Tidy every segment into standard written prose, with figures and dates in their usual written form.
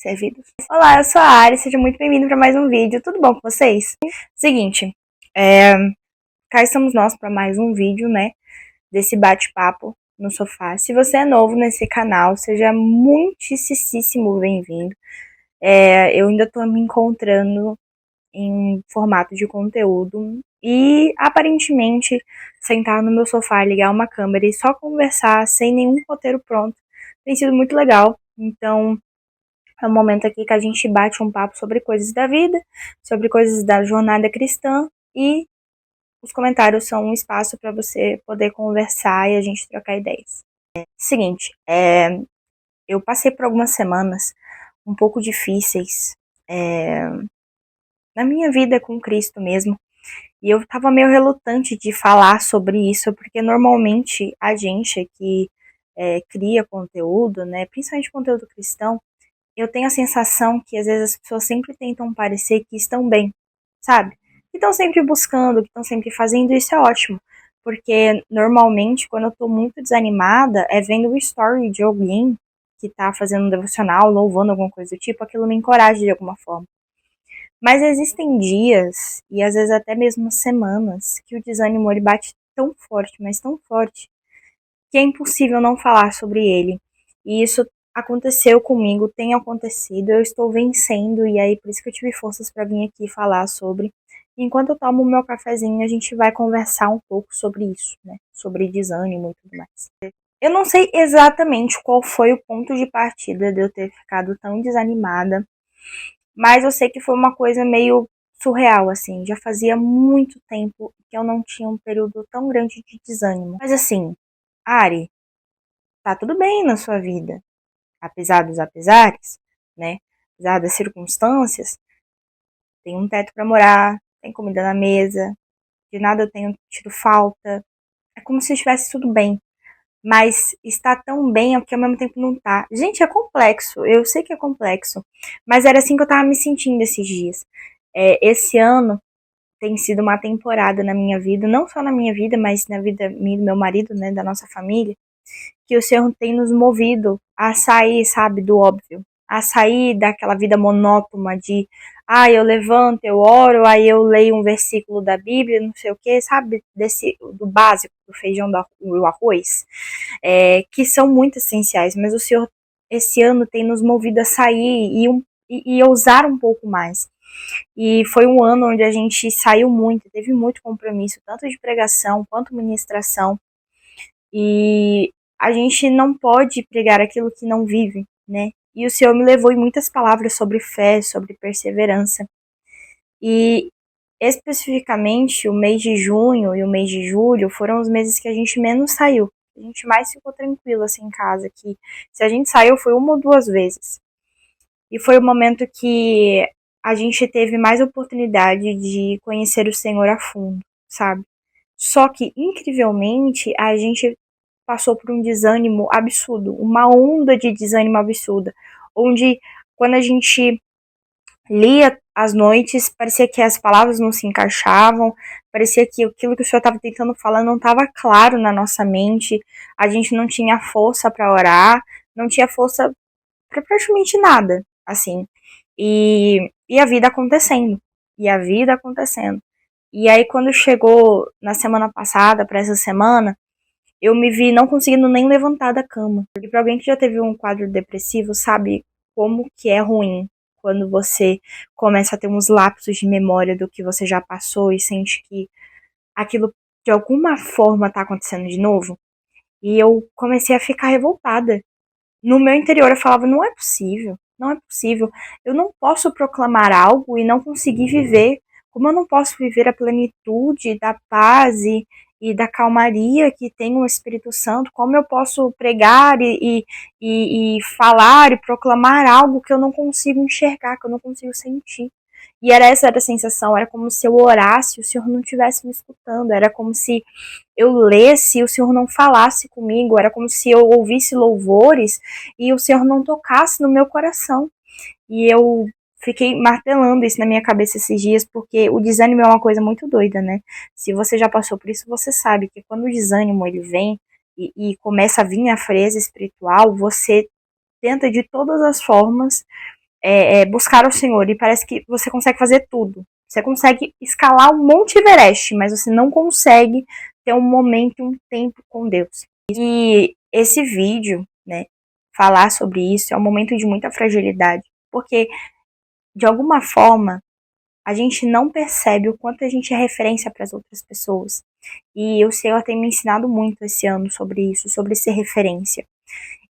servidos. Olá, eu sou a Ari, seja muito bem-vindo para mais um vídeo. Tudo bom com vocês? Seguinte, cá estamos nós para mais um vídeo, né, desse bate-papo no sofá. Se você é novo nesse canal, seja muitíssimo bem-vindo. Eu ainda estou me encontrando em formato de conteúdo e aparentemente sentar no meu sofá, ligar uma câmera e só conversar sem nenhum roteiro pronto tem sido muito legal. Então é um momento aqui que a gente bate um papo sobre coisas da vida, sobre coisas da jornada cristã, e os comentários são um espaço para você poder conversar e a gente trocar ideias. Seguinte, eu passei por algumas semanas um pouco difíceis na minha vida com Cristo mesmo, e eu tava meio relutante de falar sobre isso, porque normalmente a gente que cria conteúdo, né, principalmente conteúdo cristão, eu tenho a sensação que às vezes as pessoas sempre tentam parecer que estão bem, sabe? Que estão sempre buscando, que estão sempre fazendo, isso é ótimo. Porque normalmente quando eu tô muito desanimada, vendo o story de alguém que tá fazendo um devocional, louvando alguma coisa do tipo, aquilo me encoraja de alguma forma. Mas existem dias, e às vezes até mesmo semanas, que o desânimo ele bate tão forte, mas tão forte, que é impossível não falar sobre ele. E isso aconteceu comigo, tem acontecido, eu estou vencendo, e aí por isso que eu tive forças para vir aqui falar sobre. Enquanto eu tomo o meu cafezinho, a gente vai conversar um pouco sobre isso, né? Sobre desânimo e tudo mais. Eu não sei exatamente qual foi o ponto de partida de eu ter ficado tão desanimada, mas eu sei que foi uma coisa meio surreal, assim. Já fazia muito tempo que eu não tinha um período tão grande de desânimo. Mas assim, Ari, tá tudo bem na sua vida. Apesar dos apesares, né? Apesar das circunstâncias, tem um teto para morar, tem comida na mesa, de nada eu tenho tido falta. É como se estivesse tudo bem. Mas está tão bem porque ao mesmo tempo não tá. Gente, é complexo. Eu sei que é complexo. Mas era assim que eu tava me sentindo esses dias. Esse ano tem sido uma temporada na minha vida, não só na minha vida, mas na vida minha e do meu marido, né, da nossa família, que o Senhor tem nos movido a sair, sabe, do óbvio, a sair daquela vida monótona de, eu levanto, eu oro, aí eu leio um versículo da Bíblia, não sei o que, sabe, do básico, do feijão do arroz, que são muito essenciais, mas o Senhor esse ano tem nos movido a sair e ousar um pouco mais. E foi um ano onde a gente saiu muito, teve muito compromisso, tanto de pregação quanto ministração. E a gente não pode pregar aquilo que não vive, né? E o Senhor me levou em muitas palavras sobre fé, sobre perseverança. E especificamente o mês de junho e o mês de julho foram os meses que a gente menos saiu. A gente mais ficou tranquilo assim em casa, que se a gente saiu foi uma ou duas vezes. E foi o momento que a gente teve mais oportunidade de conhecer o Senhor a fundo, sabe? Só que, incrivelmente, a gente passou por um desânimo absurdo, uma onda de desânimo absurda, onde quando a gente lia às noites, parecia que as palavras não se encaixavam, parecia que aquilo que o Senhor estava tentando falar não estava claro na nossa mente, a gente não tinha força para orar, não tinha força para praticamente nada, assim. E a vida acontecendo, e a vida acontecendo. E aí quando chegou na semana passada, para essa semana, eu me vi não conseguindo nem levantar da cama. Porque para alguém que já teve um quadro depressivo, sabe como que é ruim quando você começa a ter uns lapsos de memória do que você já passou e sente que aquilo de alguma forma tá acontecendo de novo. E eu comecei a ficar revoltada. No meu interior eu falava, não é possível, não é possível. Eu não posso proclamar algo e não conseguir viver. Como eu não posso viver a plenitude da paz e da calmaria que tem o Espírito Santo, como eu posso pregar e falar e proclamar algo que eu não consigo enxergar, que eu não consigo sentir. E essa era a sensação, era como se eu orasse e o Senhor não estivesse me escutando, era como se eu lesse e o Senhor não falasse comigo, era como se eu ouvisse louvores e o Senhor não tocasse no meu coração. E eu fiquei martelando isso na minha cabeça esses dias, porque o desânimo é uma coisa muito doida, né? Se você já passou por isso, você sabe que quando o desânimo ele vem e começa a vir a frieza espiritual, você tenta de todas as formas buscar o Senhor, e parece que você consegue fazer tudo. Você consegue escalar um Monte Everest, mas você não consegue ter um momento, um tempo com Deus. E esse vídeo, né, falar sobre isso é um momento de muita fragilidade, porque de alguma forma a gente não percebe o quanto a gente é referência para as outras pessoas. E o Senhor tem me ensinado muito esse ano sobre isso, sobre ser referência.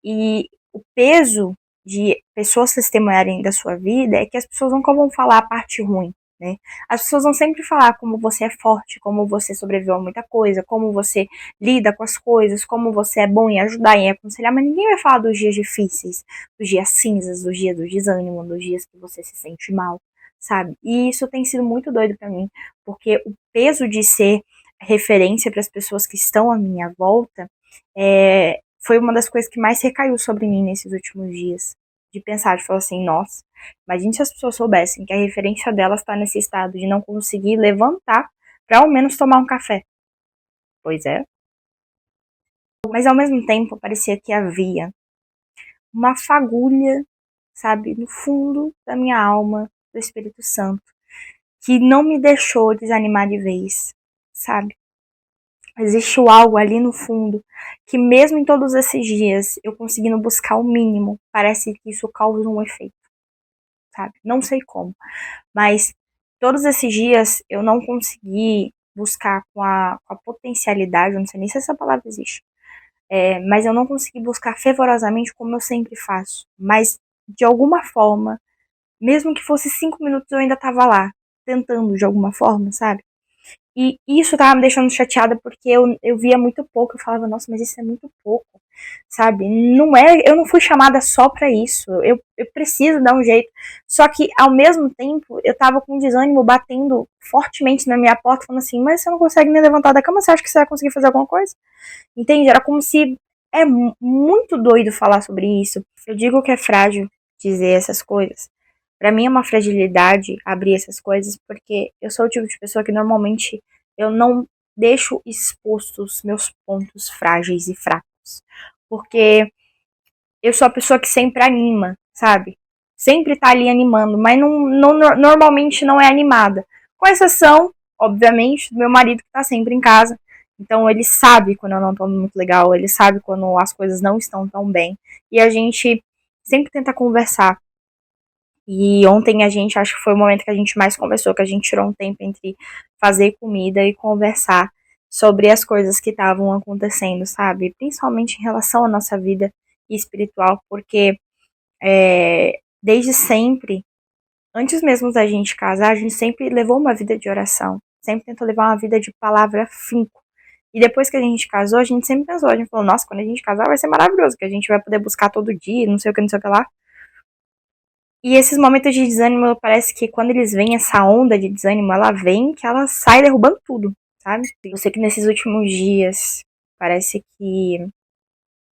E o peso de pessoas testemunharem da sua vida é que as pessoas nunca vão falar a parte ruim, né? As pessoas vão sempre falar como você é forte, como você sobreviveu a muita coisa, como você lida com as coisas, como você é bom em ajudar, em aconselhar, mas ninguém vai falar dos dias difíceis, dos dias cinzas, dos dias do desânimo, dos dias que você se sente mal, sabe? E isso tem sido muito doido pra mim, porque o peso de ser referência para as pessoas que estão à minha volta foi uma das coisas que mais recaiu sobre mim nesses últimos dias. De pensar, de falar assim, nossa, imagine se as pessoas soubessem que a referência delas está nesse estado de não conseguir levantar para ao menos tomar um café. Pois é. Mas ao mesmo tempo parecia que havia uma fagulha, sabe, no fundo da minha alma, do Espírito Santo, que não me deixou desanimar de vez, sabe? Existiu algo ali no fundo que mesmo em todos esses dias eu conseguindo buscar o mínimo, parece que isso causa um efeito, sabe? Não sei como, mas todos esses dias eu não consegui buscar com a potencialidade, eu não sei nem se essa palavra existe, mas eu não consegui buscar fervorosamente como eu sempre faço, mas de alguma forma, mesmo que fosse 5 minutos, eu ainda estava lá, tentando de alguma forma, sabe? E isso tava me deixando chateada porque eu via muito pouco. Eu falava, nossa, mas isso é muito pouco, sabe? Não é, eu não fui chamada só pra isso. Eu preciso dar um jeito. Só que, ao mesmo tempo, eu tava com desânimo batendo fortemente na minha porta, falando assim, mas você não consegue nem levantar da cama, você acha que você vai conseguir fazer alguma coisa? Entende? Era como se. É muito doido falar sobre isso. Eu digo que é frágil dizer essas coisas. Pra mim é uma fragilidade abrir essas coisas, porque eu sou o tipo de pessoa que normalmente eu não deixo expostos meus pontos frágeis e fracos. Porque eu sou a pessoa que sempre anima, sabe? Sempre tá ali animando, mas normalmente não é animada. Com exceção, obviamente, do meu marido que tá sempre em casa. Então ele sabe quando eu não tô muito legal, ele sabe quando as coisas não estão tão bem. E a gente sempre tenta conversar. E ontem a gente, acho que foi o momento que a gente mais conversou, que a gente tirou um tempo entre fazer comida e conversar sobre as coisas que estavam acontecendo, sabe? Principalmente em relação à nossa vida espiritual, porque desde sempre, antes mesmo da gente casar, a gente sempre levou uma vida de oração, sempre tentou levar uma vida de palavra finco. E depois que a gente casou, a gente sempre pensou, a gente falou, nossa, quando a gente casar vai ser maravilhoso, que a gente vai poder buscar todo dia, não sei o que, não sei o que lá. E esses momentos de desânimo, parece que quando eles vêm, essa onda de desânimo, ela vem que ela sai derrubando tudo, sabe? Eu sei que nesses últimos dias, parece que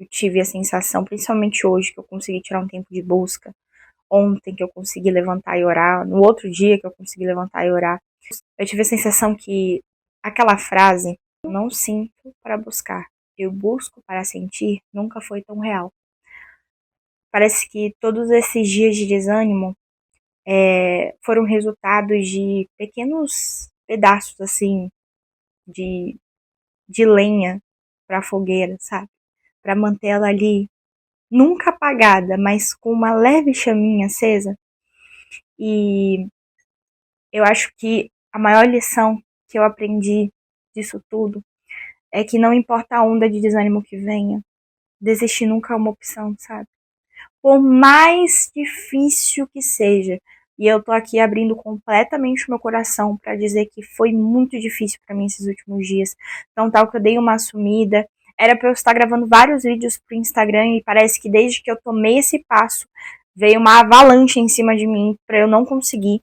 eu tive a sensação, principalmente hoje, que eu consegui tirar um tempo de busca. Ontem que eu consegui levantar e orar, no outro dia que eu consegui levantar e orar. Eu tive a sensação que aquela frase, eu não sinto para buscar, eu busco para sentir, nunca foi tão real. Parece que todos esses dias de desânimo foram resultados de pequenos pedaços, assim, de, de lenha para a fogueira, sabe? Para manter ela ali, nunca apagada, mas com uma leve chaminha acesa. E eu acho que a maior lição que eu aprendi disso tudo é que não importa a onda de desânimo que venha, desistir nunca é uma opção, sabe? Por mais difícil que seja. E eu tô aqui abrindo completamente o meu coração para dizer que foi muito difícil para mim esses últimos dias. Então, tal que eu dei uma sumida. Era para eu estar gravando vários vídeos pro Instagram e parece que desde que eu tomei esse passo, veio uma avalanche em cima de mim para eu não conseguir.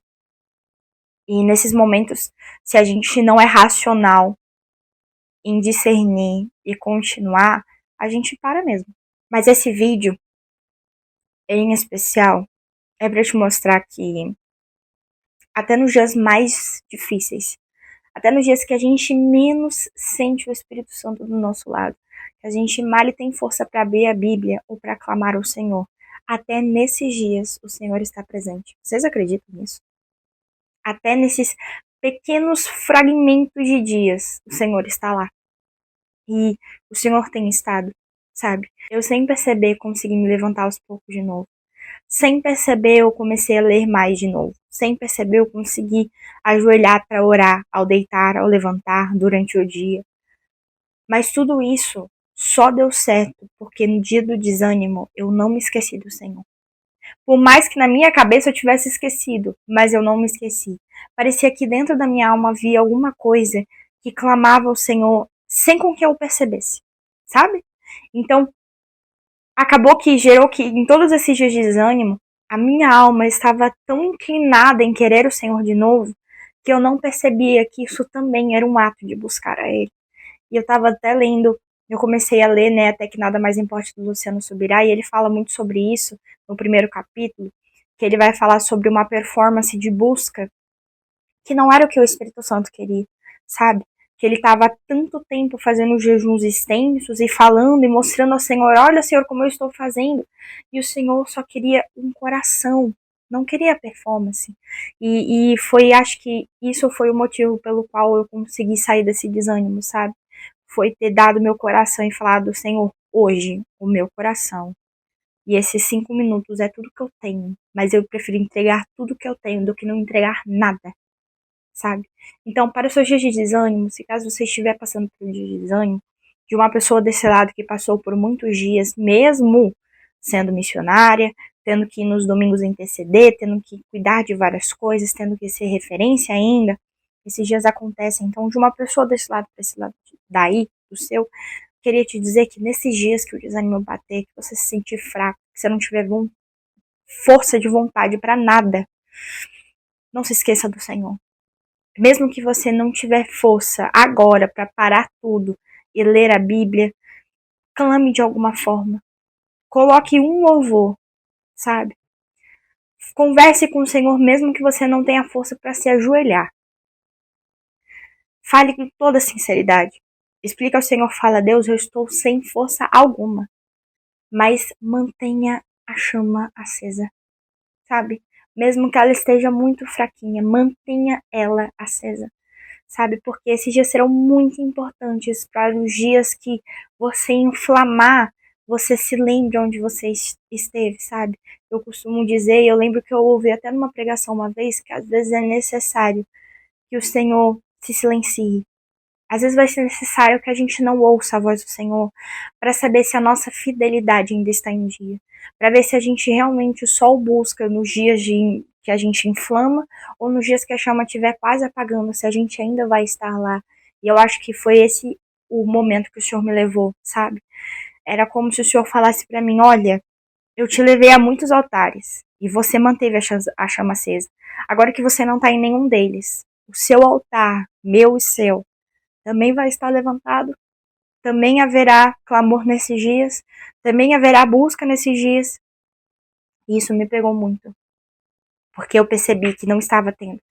E nesses momentos, se a gente não é racional em discernir e continuar, a gente para mesmo. Mas esse vídeo, em especial, é para te mostrar que até nos dias mais difíceis, até nos dias que a gente menos sente o Espírito Santo do nosso lado, que a gente mal tem força para abrir a Bíblia ou para clamar ao Senhor, até nesses dias o Senhor está presente. Vocês acreditam nisso? Até nesses pequenos fragmentos de dias o Senhor está lá. E o Senhor tem estado, sabe? Eu sem perceber consegui me levantar aos poucos de novo. Sem perceber eu comecei a ler mais de novo. Sem perceber eu consegui ajoelhar para orar ao deitar, ao levantar, durante o dia. Mas tudo isso só deu certo porque no dia do desânimo eu não me esqueci do Senhor. Por mais que na minha cabeça eu tivesse esquecido, mas eu não me esqueci. Parecia que dentro da minha alma havia alguma coisa que clamava ao Senhor sem com que eu percebesse, sabe? Então, acabou que gerou que em todos esses dias de desânimo, a minha alma estava tão inclinada em querer o Senhor de novo, que eu não percebia que isso também era um ato de buscar a Ele. E eu estava até lendo, eu comecei a ler, né, Até que Nada Mais Importe, do Luciano Subirá, e ele fala muito sobre isso no primeiro capítulo, que ele vai falar sobre uma performance de busca que não era o que o Espírito Santo queria, sabe? Que ele estava há tanto tempo fazendo jejuns extensos e falando e mostrando ao Senhor, olha, Senhor, como eu estou fazendo. E o Senhor só queria um coração, não queria performance. E foi, acho que isso foi o motivo pelo qual eu consegui sair desse desânimo, sabe? Foi ter dado meu coração e falado, Senhor, hoje, o meu coração. E esses 5 minutos é tudo que eu tenho. Mas eu prefiro entregar tudo que eu tenho do que não entregar nada, sabe? Então, para os seus dias de desânimo, se caso você estiver passando por um dia de desânimo, de uma pessoa desse lado que passou por muitos dias, mesmo sendo missionária, tendo que ir nos domingos interceder, tendo que cuidar de várias coisas, tendo que ser referência ainda, esses dias acontecem. Então, de uma pessoa desse lado para esse lado daí, do seu, queria te dizer que nesses dias que o desânimo bater, que você se sentir fraco, que você não tiver força de vontade para nada, não se esqueça do Senhor. Mesmo que você não tiver força agora para parar tudo e ler a Bíblia, clame de alguma forma. Coloque um louvor, sabe? Converse com o Senhor mesmo que você não tenha força para se ajoelhar. Fale com toda sinceridade. Explica ao Senhor, fala, Deus, eu estou sem força alguma. Mas mantenha a chama acesa, sabe? Mesmo que ela esteja muito fraquinha, mantenha ela acesa, sabe? Porque esses dias serão muito importantes para os dias que você inflamar, você se lembre onde você esteve, sabe? Eu costumo dizer, e eu lembro que eu ouvi até numa pregação uma vez, que às vezes é necessário que o Senhor se silencie. Às vezes vai ser necessário que a gente não ouça a voz do Senhor para saber se a nossa fidelidade ainda está em dia. Para ver se a gente realmente só o busca nos dias que a gente inflama ou nos dias que a chama estiver quase apagando, se a gente ainda vai estar lá. E eu acho que foi esse o momento que o Senhor me levou, sabe? Era como se o Senhor falasse para mim, olha, eu te levei a muitos altares e você manteve a chama acesa. Agora que você não está em nenhum deles, o seu altar, meu e seu, também vai estar levantado, também haverá clamor nesses dias, também haverá busca nesses dias. E isso me pegou muito, porque eu percebi que não estava tendo.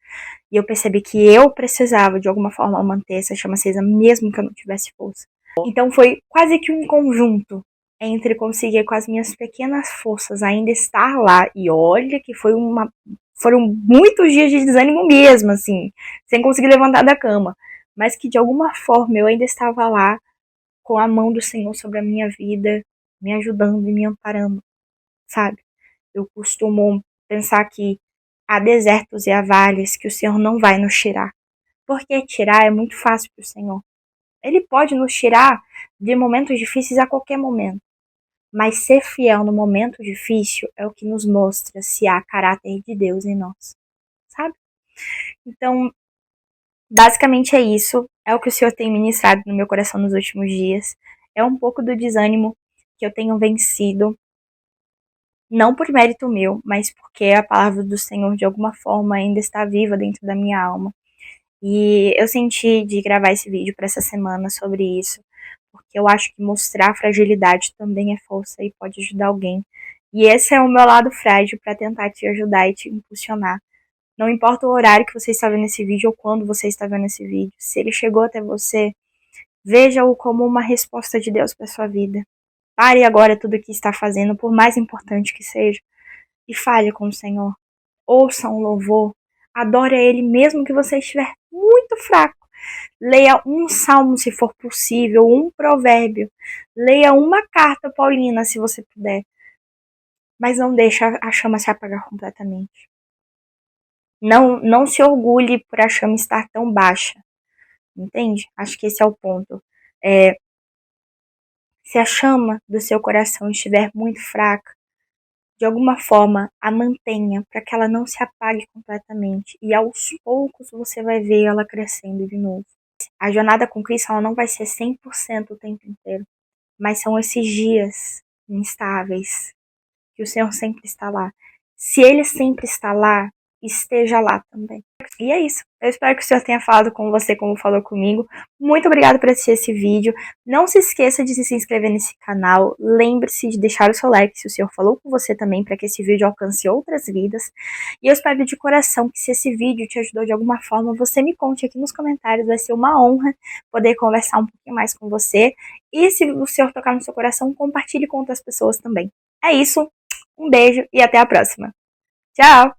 E eu percebi que eu precisava, de alguma forma, manter essa chama acesa, mesmo que eu não tivesse força. Então foi quase que um conjunto entre conseguir com as minhas pequenas forças ainda estar lá. E olha que foram muitos dias de desânimo mesmo, assim, sem conseguir levantar da cama. Mas que de alguma forma eu ainda estava lá com a mão do Senhor sobre a minha vida, me ajudando e me amparando, sabe? Eu costumo pensar que há desertos e há vales que o Senhor não vai nos tirar. Porque tirar é muito fácil para o Senhor. Ele pode nos tirar de momentos difíceis a qualquer momento. Mas ser fiel no momento difícil é o que nos mostra se há caráter de Deus em nós, sabe? Então, basicamente é isso. É o que o Senhor tem ministrado no meu coração nos últimos dias. É um pouco do desânimo que eu tenho vencido. Não por mérito meu, mas porque a palavra do Senhor de alguma forma ainda está viva dentro da minha alma. E eu senti de gravar esse vídeo para essa semana sobre isso, porque eu acho que mostrar fragilidade também é força e pode ajudar alguém. E esse é o meu lado frágil para tentar te ajudar e te impulsionar. Não importa o horário que você está vendo esse vídeo ou quando você está vendo esse vídeo, se ele chegou até você, veja-o como uma resposta de Deus para sua vida. Pare agora tudo o que está fazendo, por mais importante que seja, e fale com o Senhor. Ouça um louvor, adore a Ele mesmo que você estiver muito fraco. Leia um salmo se for possível, um provérbio. Leia uma carta paulina se você puder. Mas não deixe a chama se apagar completamente. Não se orgulhe por a chama estar tão baixa. Entende? Acho que esse é o ponto. Se a chama do seu coração estiver muito fraca, de alguma forma a mantenha para que ela não se apague completamente. E aos poucos você vai ver ela crescendo de novo. A jornada com Cristo ela não vai ser 100% o tempo inteiro. Mas são esses dias instáveis que o Senhor sempre está lá. Se Ele sempre está lá, esteja lá também. E é isso. Eu espero que o Senhor tenha falado com você como falou comigo. Muito obrigada por assistir esse vídeo. Não se esqueça de se inscrever nesse canal. Lembre-se de deixar o seu like se o Senhor falou com você também, para que esse vídeo alcance outras vidas. E eu espero de coração que se esse vídeo te ajudou de alguma forma, você me conte aqui nos comentários. Vai ser uma honra poder conversar um pouquinho mais com você. E se o Senhor tocar no seu coração, compartilhe com outras pessoas também. É isso. Um beijo e até a próxima. Tchau!